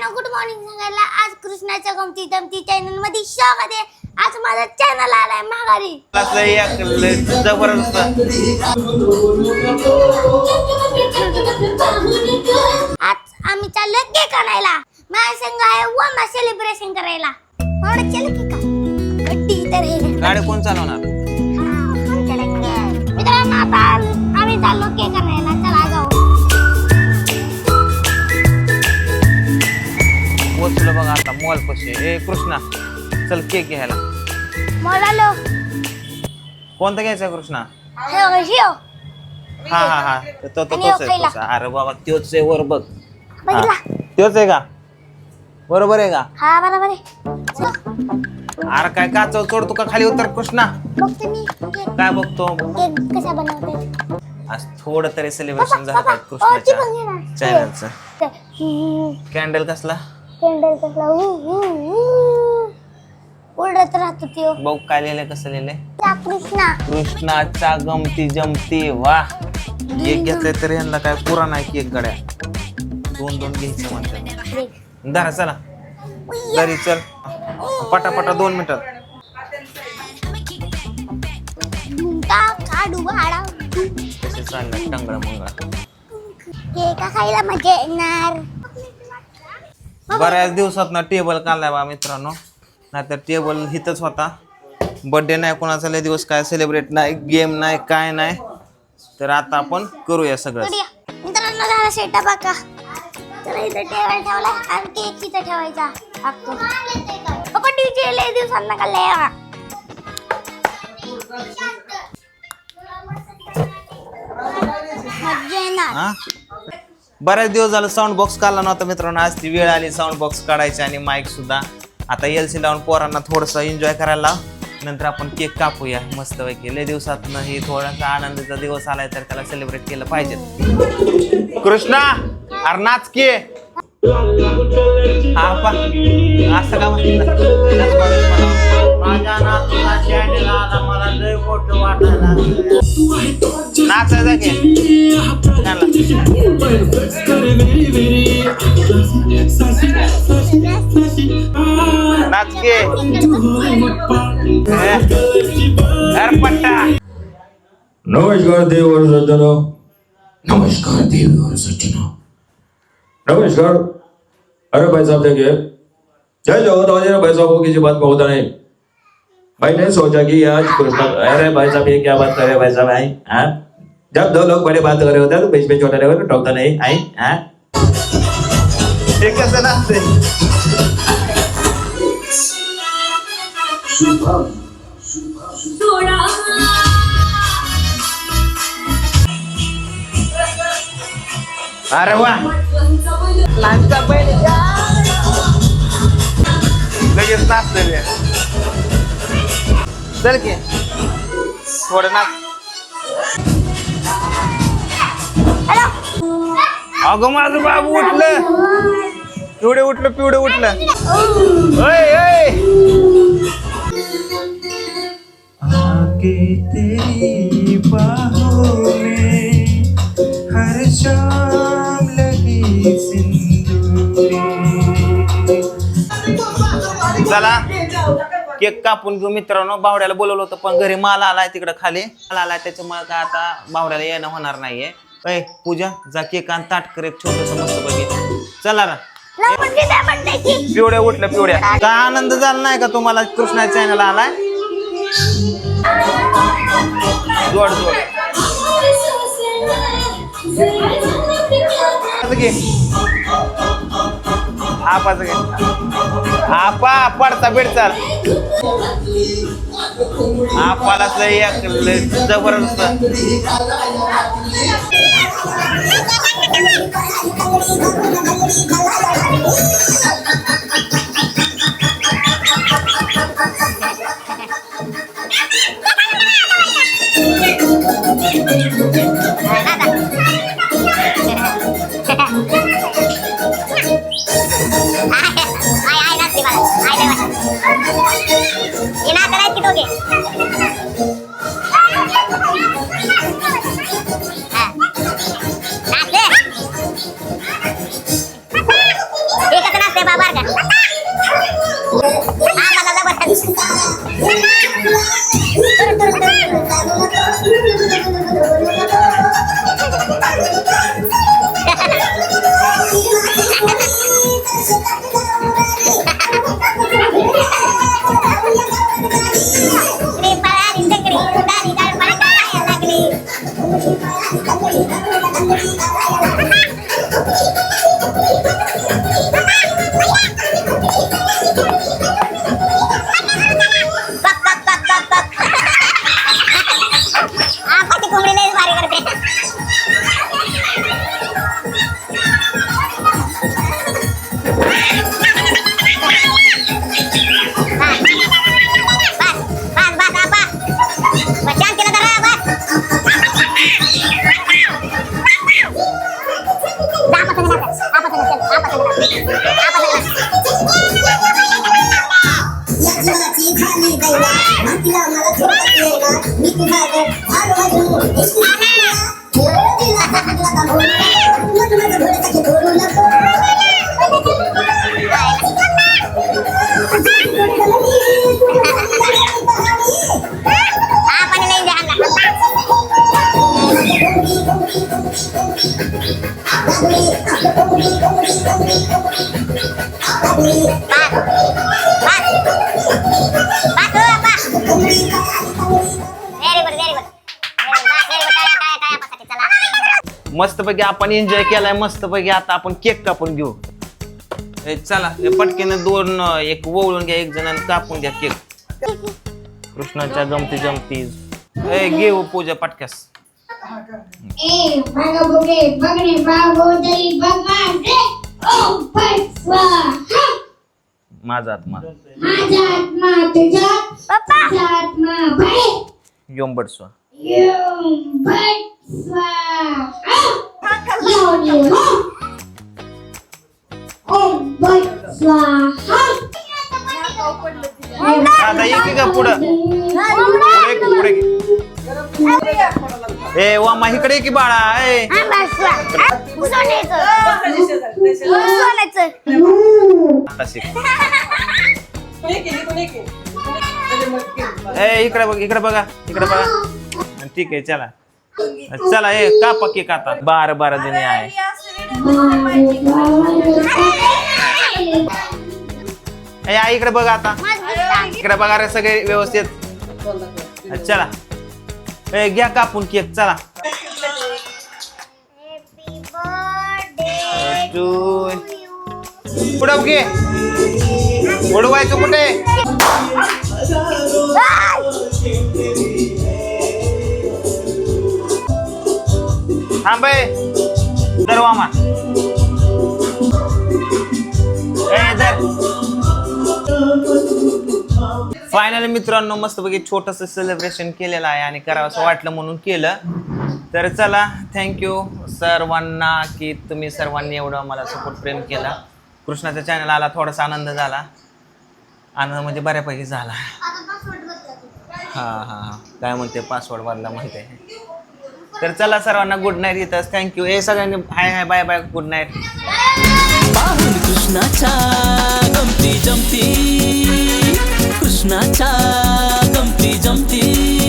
सगळ्यांना good morning सांगायला आज कृष्णाच्या गमती जमती चॅनल मध्ये स्वागत आहे। आज माझा चॅनल आलाय माघारी जबरदस्त। आज आम्ही चाललो केक आणायला। माझ्या संग आहे वमा सेलिब्रेशन करायला। एवढं चल की का गड्डी तर आहे। गाडी कोण चालवणार? हम चलेंगे मित्रांनो, आता आम्ही चाललो केक आणायला। चला जाऊ। पोचलो बघा आता मॉल पाशी। ए कृष्णा चल केक घ्यायला। मॉल आलो। कोणता घ्यायचा कृष्णा? हिओ हा हा हा तो आणि हो खायला. अरे बाबा त्योच आहे वर बघ। बघितला? त्योच आहे का? बरोबर आहे का? हा बरोबर आहे। चल अरे काय काचव चढतो का खाली उतर कृष्णा? बघते मी केक काय बघतो? केक कसा बनवतात। आज थोडं तरी सेलिब्रेशन झालं बाबा, पाहिजे बाबा, ती कृष्णाच्या पण घे ना. चॅनलचं। कॅन्डल कसला? कॅन्डल कसला उडत राहतो त्यो। बघ काय लिहिलंय, कसं लिहिलंय? त्या कृष्णा कृष्णाचा गमती जमती। वा केक घेतलाय तर यांना काय पुरा नाही केक गड्या। दोन दोन घ्यायचं म्हणतात। धरा चला घरी चल पटापटा 2 मिनिटात। काढू भाडा कसे चाललं टंगळ मंगळ? केक खायला मजा येणार। बऱ्याच दिवसात टेबल काढलाय बा मित्रांनो, नाहीतर टेबल हिथच होता। बर्थडे नाही कोणाचा, लय दिवस काय सेलिब्रेट नाही, गेम नाही, काय नाही, तर आता आपण करूया सगळं। मित्रांनो झाला सेटअप बघा। तर इथं टेबल ठेवला आणि केक इथं ठेवायचा। आपण डीजे लय दिवसांना काढलाय। मजा येणार। हा बऱ्याच दिवस झालं साऊंड बॉक्स काढला नव्हता मित्रांनो। आज ती वेळ आली साऊंड बॉक्स काढायची आणि माईक सुद्धा। आता एलसी लावून पोरांना थोडस एन्जॉय करायला लाव, नंतर आपण केक कापूया मस्त पैकी। लय दिवसात हे थोडासा आनंदाचा दिवस आलाय तर त्याला सेलिब्रेट केलं पाहिजे। कृष्णा अरे नाच की। हा पा असं का माझ्या नातूला चॅनल आला, मला लय मोठं वाटायला नाचायचं की नाच के पट्टा। नमस्कार देव और सज्जनों, नमस्कार देव और सज्जनों, नमस्कार। अरे भाई साहब देखिए, जय जगत भाई साहब को किसी बात में होता नहीं। मैंने सोचा कि आज कृष्ण, अरे भाई साहब ये क्या बात कर रहे भाई साहब? आई हाँ, जब 2 लोग बड़े बात कर रहे होते हैं तो बीच में छोटा रहेगा, टोकता नहीं। आई हाँ, हे कसं नाचते? अरे वा लहानचा बैल लगेच नाचते रे। चल की थोडं नाच। अगं माझं बाबू उठलं, पिवडे उठलं, पिवडे उठलं। ओय ओय आके तेरी बाहों में हर शाम लगी सिंदूरी। चला केक कापून घेऊ मित्रांनो। बावड्याला बोलवलं होतं पण घरी माल आलाय तिकडे खाली, माल आलाय त्याच्यामुळे काय आता बावड्याला येणं होणार नाहीये। ऐ पूजा जा केक आण, ताट कर एक छोटस मस्त बघी। चला ना पिवड्या उठल्या पिवड्या। काय आनंद झाला नाही का तुम्हाला? कृष्णा चॅनल आलाय। जोड जोड आपाच घे आपा पडता बिडचाल आपाला एक जबरदस्त। मस्तपैकी आपण एन्जॉय केलाय. मस्तपैकी आता आपण केक कापून घेऊ. चला हे पटकेने दोन एक वळून घ्या, एक जणांना कापून घ्या केक. कृष्णाच्या गमती जमती घेऊ पूजा पटक्यास. माझा आत्मा योंबट स्वा. आता एक का पुढं पुढे ए वामा इकडे की बाळा. आता शिक. इकडे बघ, इकडे बघा, इकडे बघा. ठीक आहे चला चला कापा केक आता. 12 जणी आहे. इकडे बघा आता, इकडे बघा रे सगळे व्यवस्थित. चला घ्या कापून केक. चला पुढं घे. उडवायचं कुठे? थांबे दरवामा. फायनली मित्रांनो मस्तपैकी छोटस सेलिब्रेशन केलेलं आहे आणि करावं असं वाटलं म्हणून केलं. तर चला थँक्यू सर्वांना की तुम्ही सर्वांनी एवढं मला सपोर्ट प्रेम केला. कृष्णाच्या चॅनल आला, थोडासा आनंद झाला. आनंद म्हणजे बऱ्यापैकी झाला. हां काय म्हणते पासवर्ड बदला माहिती आहे. तर चला सर्वांना गुड नाईट येतच. थँक्यू. हे सगळ्यांनी hi bye bye good night. कृष्णाच्या गमती जमती, कृष्णाच्या गमती जमती.